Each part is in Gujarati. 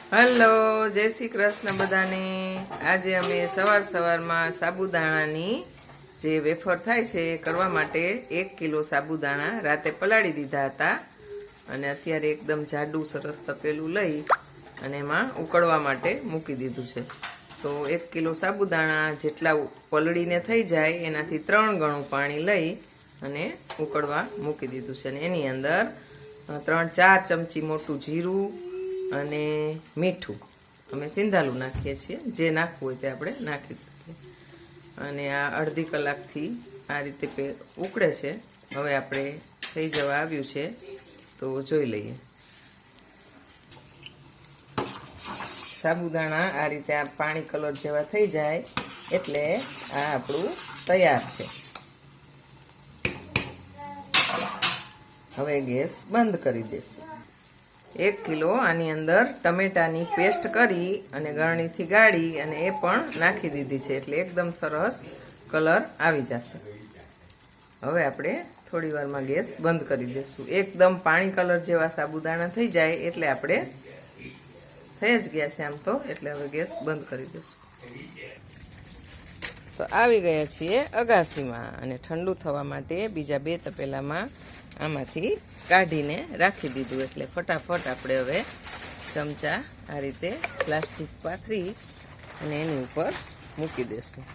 હલો, જય શ્રી કૃષ્ણ બધાને। આજે અમે સવારમાં સાબુદાણાની જે વેફર થાય છે એ કરવા માટે 1 કિલો સાબુદાણા રાતે પલાળી દીધા હતા અને અત્યારે એકદમ જાડું સરસ તપેલું લઈ અને એમાં ઉકળવા માટે મૂકી દીધું છે। તો 1 કિલો સાબુદાણા જેટલા પલળીને થઈ જાય એનાથી 3 ગણું પાણી લઈ અને ઉકળવા મૂકી દીધું છે અને એની અંદર 3-4 ચમચી મોટું જીરું અને મીઠું અમે સિંધાલું નાખીએ છીએ, જે નાખવું હોય તે આપણે નાખી શકીએ। અને આ અડધી કલાકથી આ રીતે ઉકળે છે। હવે આપણે થઈ જવા આવ્યું છે તો જોઈ લઈએ। સાબુદાણા આ રીતે આ પાણી કલર જેવા થઈ જાય એટલે આ આપણું તૈયાર છે। હવે ગેસ બંધ કરી દઈશું। 1 કિલો આની અંદર ટમેટાની પેસ્ટ કરી અને ગળણીથી ગાળી અને એ પણ નાખી દીધી છે એટલે એકદમ સરસ કલર આવી જશે। હવે આપણે થોડી વારમાં ગેસ બંધ કરી દઈશું। એકદમ પાણી કલર જેવા સાબુદાણા થઈ જાય એટલે આપણે થઈ જ ગયા છે આમ તો, એટલે હવે ગેસ બંધ કરી દઈશું। તો આવી ગયા છીએ અગાસીમાં અને ઠંડુ થવા માટે બીજા 2 તપેલામાં આમાંથી કાઢીને રાખી દીધું એટલે ફટાફટ આપણે હવે ચમચા આ રીતે પ્લાસ્ટિક પાથરી અને એની ઉપર મૂકી દેશું।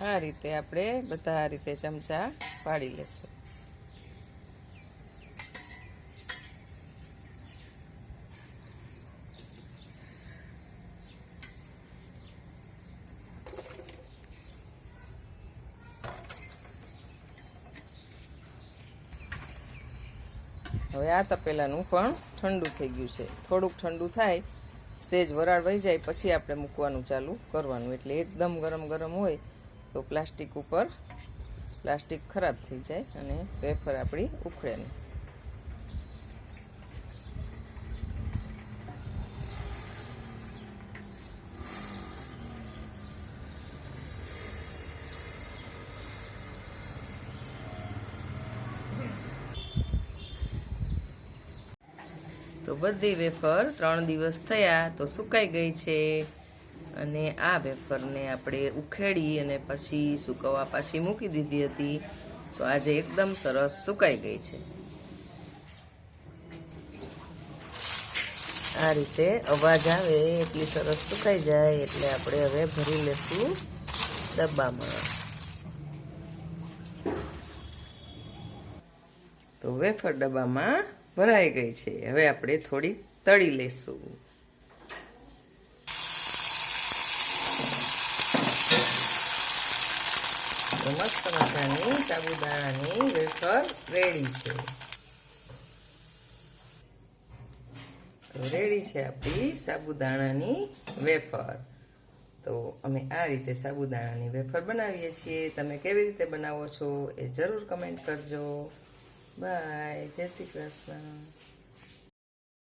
આ રીતે આપણે બધા આ રીતે ચમચા પાડી લેશું। હવે આ તપેલાનું પણ ઠંડુ થઈ ગયું છે। થોડુંક ઠંડુ થાય, સેજ વરાળ વહી જાય પછી આપણે મૂકવાનું ચાલુ કરવાનું, એટલે એકદમ ગરમ ગરમ હોય તો પ્લાસ્ટિક ઉપર પ્લાસ્ટિક ખરાબ થઈ જાય અને વેફર આપણી ઉખડે નહીં। તો બધી વેફર 3 દિવસ થયા તો સુકાઈ ગઈ છે અને આ વેફરને આપણે ઉખેડી અને પછી સુકવવા પાછી મૂકી દીધી હતી તો આજે એકદમ સરસ સુકાઈ ગઈ છે। આ રીતે અવાજ આવે એટલી સરસ સુકાઈ જાય એટલે આપણે હવે ભરી લેશું ડબ્બામાં। તો વેફર ડબ્બામાં ભરાઈ ગઈ છે। હવે આપણે થોડી તળી લેશું। મસ્ત મજાની સાબુદાણાની વેફર રેડી છે। તો રેડી છે આપણી સાબુદાણાની વેફર। તો અમે આ રીતે સાબુદાણાની વેફર બનાવીએ છીએ। તમે કેવી રીતે બનાવો છો એ જરૂર કમેન્ટ કરજો। બાય, જય શ્રી કૃષ્ણ।